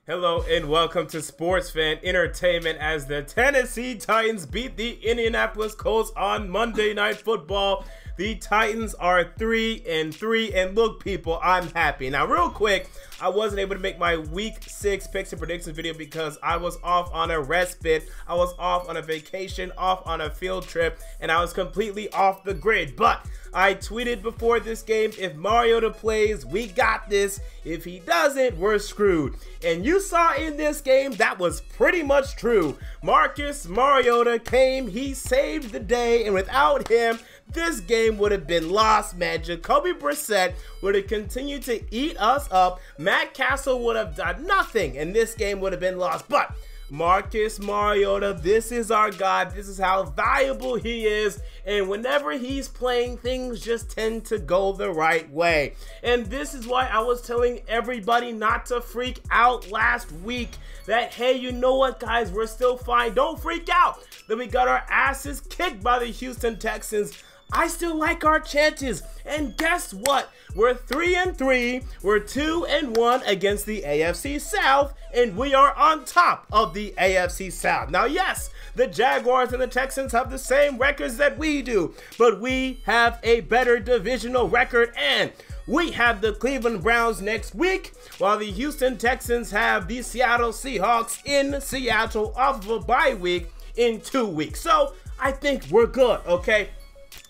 Hello and welcome to Sports Fan Entertainment as the Tennessee Titans beat the Indianapolis Colts on Monday Night Football. The Titans are 3-3, and look, people, I'm happy. Now, real quick, I wasn't able to make my Week 6 picks and predictions video because I was off on a respite. I was off on a vacation, off on a field trip, and I was completely off the grid. But I tweeted before this game, if Mariota plays, we got this. If he doesn't, we're screwed. And you saw in this game, that was pretty much true. Marcus Mariota came, he saved the day, and without him, this game would have been lost, man. Jacoby Brissett would have continued to eat us up. Matt Castle would have done nothing, and this game would have been lost. But Marcus Mariota, this is our guy. This is how valuable he is. And whenever he's playing, things just tend to go the right way. And this is why I was telling everybody not to freak out last week. That, hey, you know what, guys? We're still fine. Don't freak out that we got our asses kicked by the Houston Texans. I still like our chances, and guess what? We're 3-3, we're 2-1 against the AFC South, and we are on top of the AFC South. Now, yes, the Jaguars and the Texans have the same records that we do, but we have a better divisional record, and we have the Cleveland Browns next week, while the Houston Texans have the Seattle Seahawks in Seattle off of a bye week in 2 weeks. So, I think we're good, okay?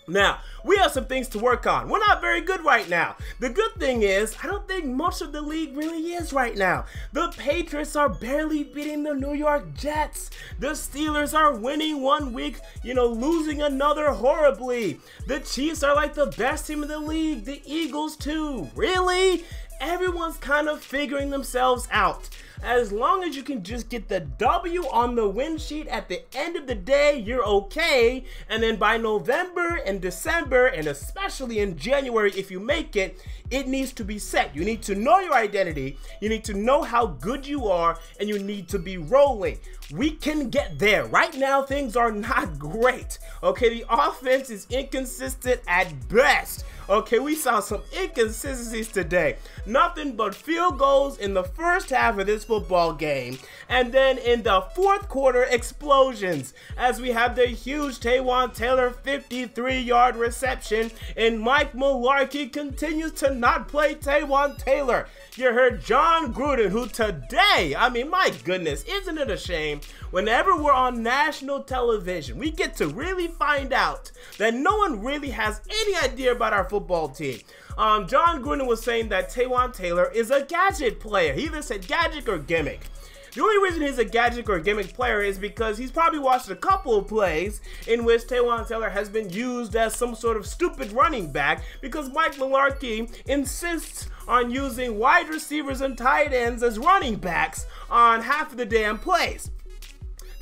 Now, we have some things to work on. We're not very good right now. The good thing is, I don't think much of the league really is right now. The Patriots are barely beating the New York Jets. The Steelers are winning 1 week, losing another horribly. The Chiefs are like the best team in the league. The Eagles too. Really? Everyone's kind of figuring themselves out. As long as you can just get the W on the win sheet at the end of the day, you're okay. And then by November and December, and especially in January, if you make it, it needs to be set. You need to know your identity. You need to know how good you are, and you need to be rolling. We can get there. Right now, things are not great. Okay, the offense is inconsistent at best. Okay, we saw some inconsistencies today. Nothing but field goals in the first half of this football game. And then in the fourth quarter, explosions. As we have the huge Taywan Taylor 53-yard reception. And Mike Mularkey continues to not play Taywan Taylor. You heard John Gruden, who today, my goodness, isn't it a shame? Whenever we're on national television, we get to really find out that no one really has any idea about our football team. John Gruden was saying that Taywan Taylor is a gadget player. He either said gadget or gimmick. The only reason he's a gadget or gimmick player is because he's probably watched a couple of plays in which Taywan Taylor has been used as some sort of stupid running back because Mike Mularkey insists on using wide receivers and tight ends as running backs on half of the damn plays.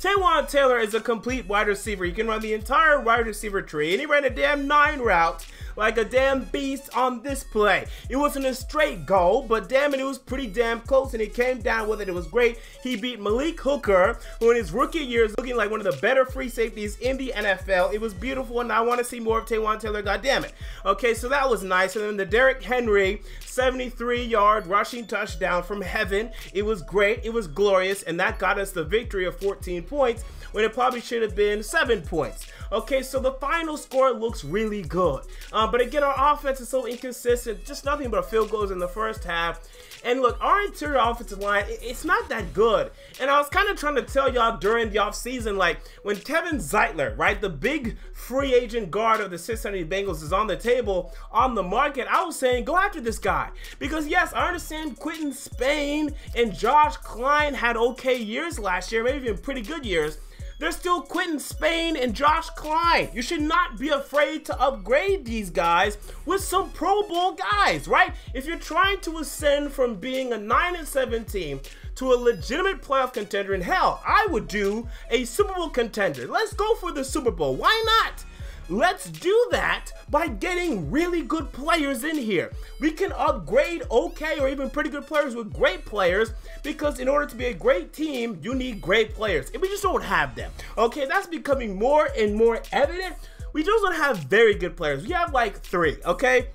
Taywan Taylor is a complete wide receiver. He can run the entire wide receiver tree, and he ran a damn 9 route like a damn beast on this play. It wasn't a straight goal, but damn it, it was pretty damn close, and he came down with it. It was great. He beat Malik Hooker, who in his rookie year is looking like one of the better free safeties in the NFL. It was beautiful, and I want to see more of Taywan Taylor, goddammit. Okay, so that was nice. And then the Derrick Henry 73-yard rushing touchdown from heaven. It was great. It was glorious, and that got us the victory of 14 points when it probably should have been 7 points. Okay, so the final score looks really good. But again, our offense is so inconsistent. Just nothing but field goals in the first half. And look, our interior offensive line, it's not that good. And I was kind of trying to tell y'all during the offseason, like when Kevin Zeitler, right, the big free agent guard of the Cincinnati Bengals is on the table, on the market, I was saying, go after this guy. Because yes, I understand Quentin Spain and Josh Klein had okay years last year, maybe even pretty good years. There's still Quentin Spain and Josh Klein. You should not be afraid to upgrade these guys with some Pro Bowl guys, right? If you're trying to ascend from being a 9-7 team to a legitimate playoff contender, and hell, I would do a Super Bowl contender. Let's go for the Super Bowl. Why not? Let's do that by getting really good players in here. We can upgrade okay or even pretty good players with great players because in order to be a great team, you need great players. And we just don't have them. Okay, that's becoming more and more evident. We just don't have very good players. We have like 3, okay?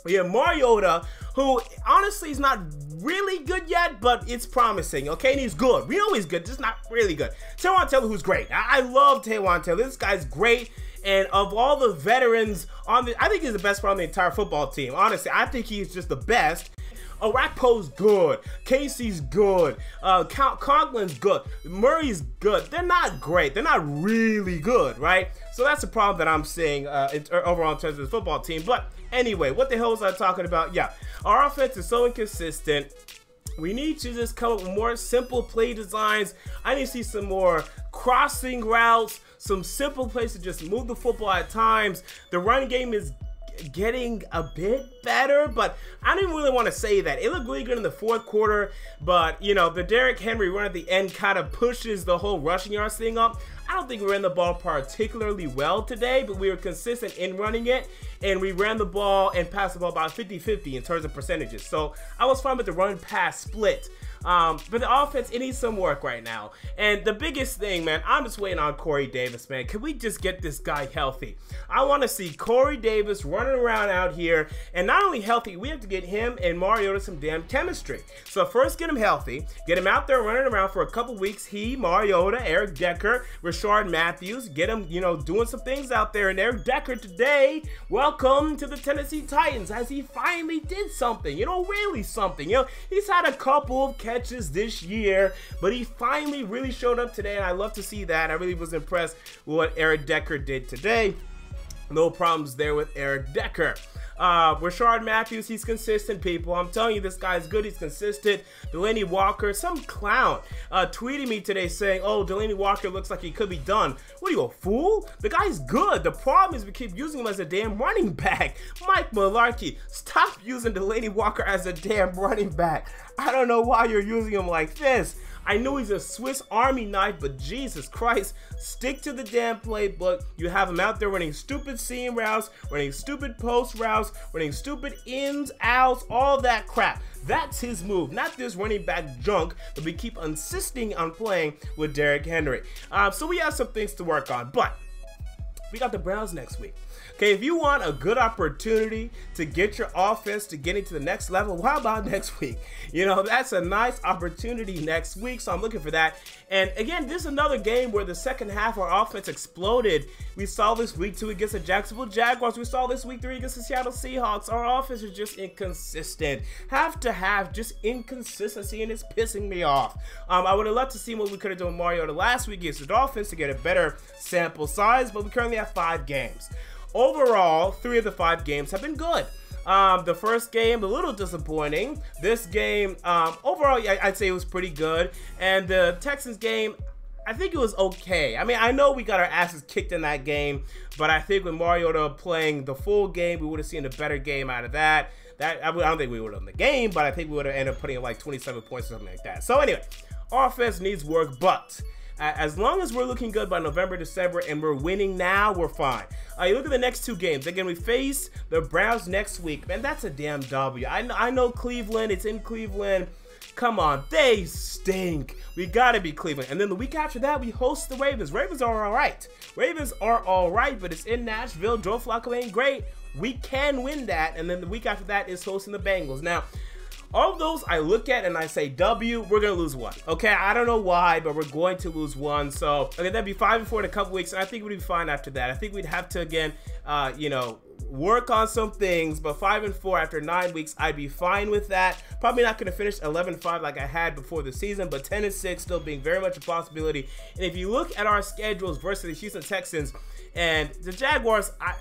We have Mariota, who honestly is not really good yet, but it's promising, okay? And he's good. We know he's good, just not really good. Taywan Taylor, who's great. I love Taywan Taylor. This guy's great. And of all the veterans on the, I think he's the best part on the entire football team. Honestly, I think he's just the best. Orakpo's good. Casey's good. Conklin's good. Murray's good. They're not great. They're not really good, right? So that's the problem that I'm seeing overall in terms of the football team. But anyway, what the hell was I talking about? Yeah, our offense is so inconsistent. We need to just come up with more simple play designs. I need to see some more crossing routes, some simple plays to just move the football at times. The run game is getting a bit better, but I don't even really want to say that. It looked really good in the fourth quarter, but you know, the Derrick Henry run at the end kind of pushes the whole rushing yards thing up. I don't think we ran the ball particularly well today, but we were consistent in running it, and we ran the ball and passed the ball about 50-50 in terms of percentages. So I was fine with the run pass split. But the offense, it needs some work right now. And the biggest thing, man, I'm just waiting on Corey Davis, man. Can we just get this guy healthy? I want to see Corey Davis running around out here. And not only healthy, we have to get him and Mariota some damn chemistry. So first, get him healthy. Get him out there running around for a couple weeks. He, Mariota, Eric Decker, Rashard Matthews. Get him, you know, doing some things out there. And Eric Decker today, welcome to the Tennessee Titans, as he finally did something. You know, really something. You know, he's had a couple of catches this year, but he finally really showed up today, and I love to see that. I really was impressed with what Eric Decker did today. No problems there with Eric Decker. Rashard Matthews, he's consistent, people. I'm telling you, this guy's good. He's consistent. Delaney Walker, some clown, tweeted me today saying, oh, Delaney Walker looks like he could be done. What are you, a fool? The guy's good. The problem is we keep using him as a damn running back. Mike Mularkey, stop using Delaney Walker as a damn running back. I don't know why you're using him like this. I know he's a Swiss Army knife, but Jesus Christ, stick to the damn playbook. You have him out there running stupid seam routes, running stupid post routes, running stupid ins, outs, all that crap. That's his move, not this running back junk that we keep insisting on playing with Derrick Henry. So we have some things to work on, but we got the Browns next week. Okay, if you want a good opportunity to get your offense to getting to the next level, how about next week? You know, that's a nice opportunity next week, so I'm looking for that. And again, this is another game where the second half our offense exploded. We saw this week 2 against the Jacksonville Jaguars. We saw this week 3 against the Seattle Seahawks. Our offense is just inconsistent. Have to have just inconsistency, and it's pissing me off. I would have loved to see what we could have done with Mariota last week against the Dolphins to get a better sample size, but we currently have 5 games. Overall, 3 of the 5 games have been good. The first game, a little disappointing. This game, overall, I'd say it was pretty good. And the Texans game, I think it was okay. I mean, I know we got our asses kicked in that game, but I think with Mariota playing the full game, we would have seen a better game out of that. I don't think we would have won the game, but I think we would have ended up putting in like 27 points or something like that. So anyway, offense needs work, but as long as we're looking good by November, December, and we're winning now, we're fine. You look at the next 2 games. Again, we face the Browns next week. Man, that's a damn W. I know Cleveland. It's in Cleveland. Come on, they stink. We gotta be Cleveland. And then the week after that, we host the Ravens. Ravens are all right. Ravens are all right, but it's in Nashville. Joe Flacco ain't great. We can win that. And then the week after that is hosting the Bengals. Now, all of those I look at and I say W, we're going to lose 1. Okay, I don't know why, but we're going to lose 1. So, okay, that'd be 5-4 in a couple weeks, and I think we'd be fine after that. I think we'd have to, again, you know, work on some things, but 5-4 after 9 weeks, I'd be fine with that. Probably not going to finish 11-5 like I had before the season, but 10-6 still being very much a possibility. And if you look at our schedules versus the Houston Texans and the Jaguars, I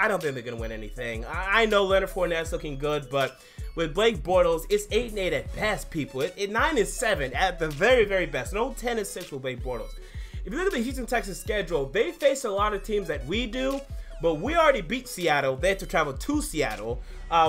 don't think they're going to win anything. I know Leonard Fournette's looking good, but with Blake Bortles, it's 8-8 at best, people. 9-7 at the very, very best. No 10-6 with Blake Bortles. If you look at the Houston Texans schedule, they face a lot of teams that we do, but we already beat Seattle. They have to travel to Seattle.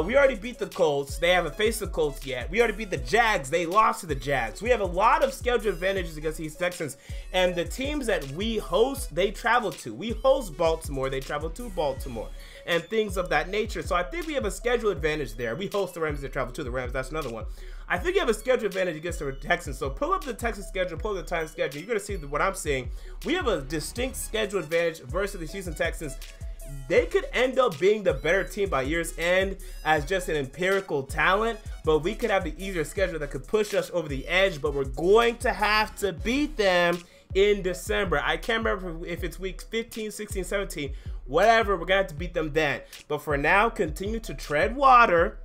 We already beat the Colts. They haven't faced the Colts yet. We already beat the Jags. They lost to the Jags. We have a lot of schedule advantages against these Texans. And the teams that we host, they travel to. We host Baltimore. They travel to Baltimore. And things of that nature. So I think we have a schedule advantage there. We host the Rams. They travel to the Rams. That's another one. I think you have a schedule advantage against the Texans. So pull up the Texans schedule, pull up the Titans schedule. You're going to see what I'm seeing. We have a distinct schedule advantage versus the Houston Texans. they could end up being the better team by year's end as just an empirical talent, but we could have the easier schedule that could push us over the edge, but we're going to have to beat them in December. I can't remember if it's week 15, 16, 17, whatever. We're going to have to beat them then. But for now, continue to tread water.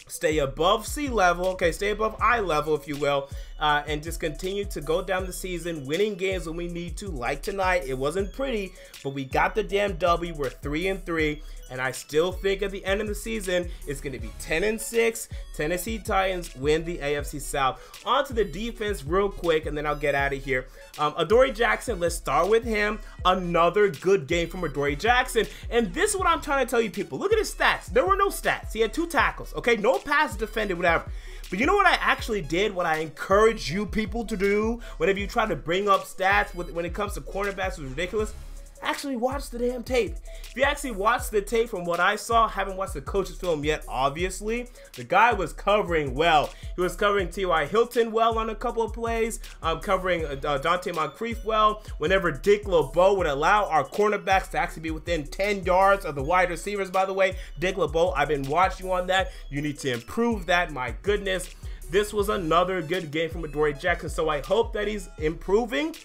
Stay above sea level, okay, stay above eye level, if you will, and just continue to go down the season, winning games when we need to, like tonight. It wasn't pretty, but we got the damn W. We're 3-3, and I still think at the end of the season, it's going to be 10-6. Tennessee Titans win the AFC South. On to the defense real quick, and then I'll get out of here. Adoree Jackson, let's start with him. Another good game from Adoree Jackson, and this is what I'm trying to tell you people. Look at his stats. There were no stats. He had 2 tackles, okay? No pass defended, whatever. But you know what I actually did, what I encourage you people to do whenever you try to bring up stats when it comes to cornerbacks was ridiculous? Actually watch the damn tape. If you actually watch the tape from what I saw, haven't watched the coach's film yet, obviously, the guy was covering well. He was covering T.Y. Hilton well on a couple of plays, covering Dante Moncrief well. Whenever Dick LeBeau would allow our cornerbacks to actually be within 10 yards of the wide receivers, by the way, Dick LeBeau, I've been watching you on that. You need to improve that, my goodness. This was another good game from Adoree Jackson, so I hope that he's improving.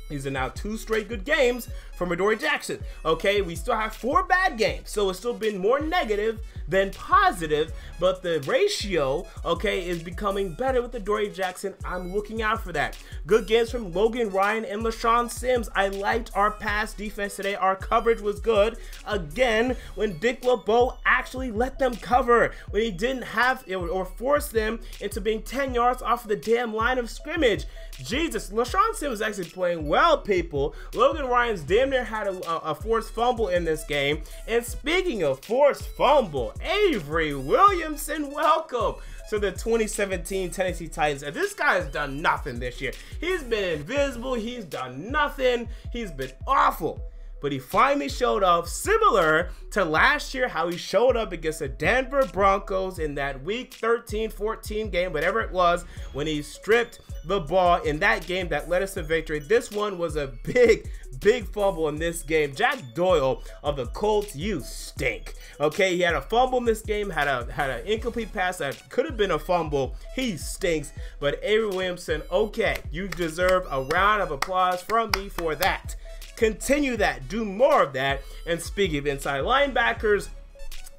These are now 2 straight good games from Adoree Jackson. Okay, we still have 4 bad games, so it's still been more negative than positive, but the ratio, okay, is becoming better with Adoree Jackson. I'm looking out for that. Good games from Logan Ryan and LaShawn Sims. I liked our pass defense today. Our coverage was good. Again, when Dick LeBeau actually let them cover, when he didn't have or force them into being 10 yards off of the damn line of scrimmage. Jesus, LaShawn Sims is actually playing well, people. Logan Ryan's damn near had a forced fumble in this game. And speaking of forced fumble, Avery Williamson, welcome to the 2017 Tennessee Titans. And this guy has done nothing this year. He's been invisible. He's done nothing. He's been awful. But he finally showed up, similar to last year, how he showed up against the Denver Broncos in that week 13-14 game, whatever it was, when he stripped the ball in that game that led us to victory. This one was a big fumble in this game. Jack Doyle of the Colts, you stink. Okay, he had a fumble in this game, had an incomplete pass that could have been a fumble. He stinks. But Avery Williamson, okay, you deserve a round of applause from me for that. Continue that, do more of that. And speaking of inside linebackers,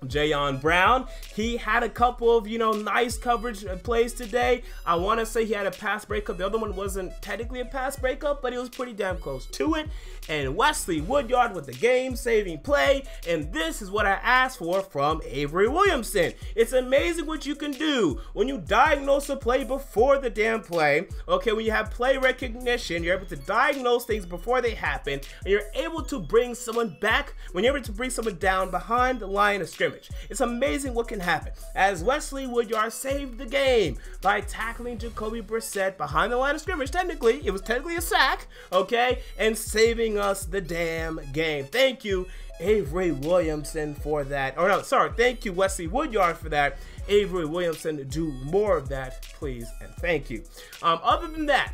Jayon Brown, he had a couple of, nice coverage plays today. I want to say he had a pass breakup. The other one wasn't technically a pass breakup, but it was pretty damn close to it. And Wesley Woodyard with the game-saving play. And this is what I asked for from Avery Williamson. It's amazing what you can do when you diagnose a play before the damn play. Okay, when you have play recognition, you're able to diagnose things before they happen, and you're able to bring someone back, when you're able to bring someone down behind the line of scrimmage. It's amazing what can happen. As Wesley Woodyard saved the game by tackling Jacoby Brissett behind the line of scrimmage. Technically, it was technically a sack, okay, and saving us the damn game. Thank you, Avery Williamson, for that. Or no, sorry, thank you, Wesley Woodyard, for that. Avery Williamson, do more of that, please, and thank you. Other than that,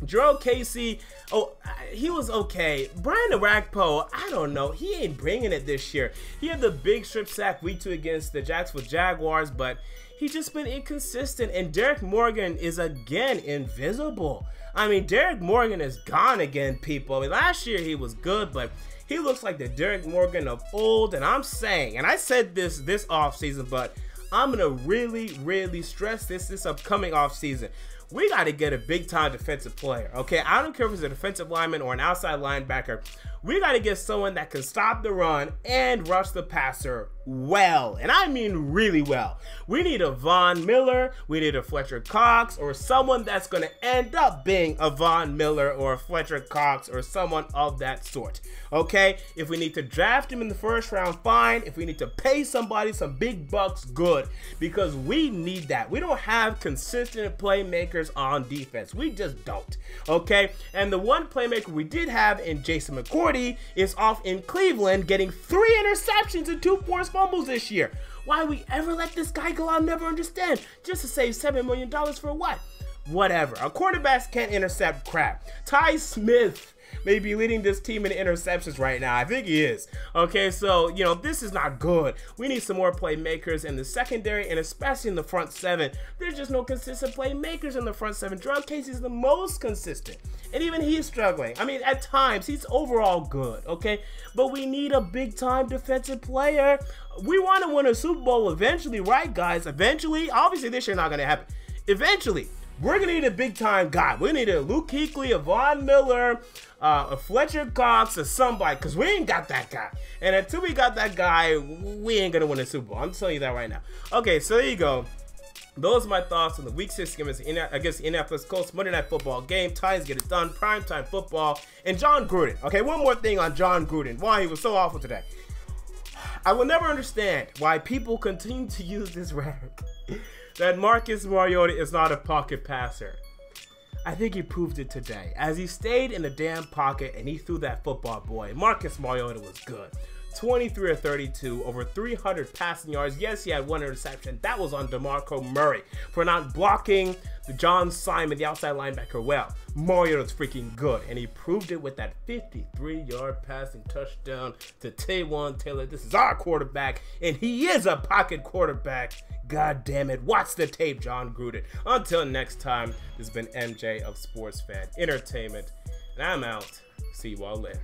Gerald Casey, he was okay. Brian Orakpo, I don't know. He ain't bringing it this year. He had the big strip sack week 2 against the Jacksonville Jaguars, but he's just been inconsistent. And Derek Morgan is again invisible. I mean, Derek Morgan is gone again, people. I mean, last year he was good, but he looks like the Derek Morgan of old. And I'm saying, and I said this offseason, but I'm going to really stress this upcoming offseason. We got to get a big-time defensive player, okay? I don't care if it's a defensive lineman or an outside linebacker. We got to get someone that can stop the run and rush the passer well, and I mean really well. We need a Von Miller, we need a Fletcher Cox, or someone that's going to end up being a Von Miller or a Fletcher Cox or someone of that sort, okay? If we need to draft him in the first round, fine. If we need to pay somebody some big bucks, good, because we need that. We don't have consistent playmakers on defense. We just don't, okay? And the one playmaker we did have in Jason McCourty is off in Cleveland, getting 3 interceptions and 2 forced fumbles this year. Why we ever let this guy go, I'll never understand. Just to save $7 million for what? Whatever. Our quarterbacks can't intercept crap. Ty Smith maybe leading this team in interceptions right now. I think he is. Okay, so, you know, this is not good. We need some more playmakers in the secondary and especially in the front seven. There's just no consistent playmakers in the front seven. Gerard Casey's the most consistent, and even he's struggling. I mean, at times, he's overall good, okay? But we need a big-time defensive player. We want to win a Super Bowl eventually, right, guys? Eventually. Obviously, this year not going to happen. Eventually. We're going to need a big-time guy. We need a Luke Kuechly, a Von Miller, a Fletcher Cox, or somebody, because we ain't got that guy. And until we got that guy, we ain't going to win a Super Bowl. I'm telling you that right now. Okay, so there you go. Those are my thoughts on the Week 6 game against the Indianapolis Colts Monday Night Football game. Titans get it done. Primetime football. And John Gruden. Okay, one more thing on John Gruden. Why he was so awful today. I will never understand why people continue to use this rhetoric that Marcus Mariota is not a pocket passer. I think he proved it today. As he stayed in the damn pocket and he threw that football, boy, Marcus Mariota was good. 23 of 32, over 300 passing yards. Yes, he had one interception. That was on DeMarco Murray for not blocking the John Simon, the outside linebacker, well. Mariota's freaking good, and he proved it with that 53-yard passing touchdown to Taywan Taylor. This is our quarterback, and he is a pocket quarterback. God damn it. Watch the tape, John Gruden. Until next time, this has been MJ of Sports Fan Entertainment, and I'm out. See you all later.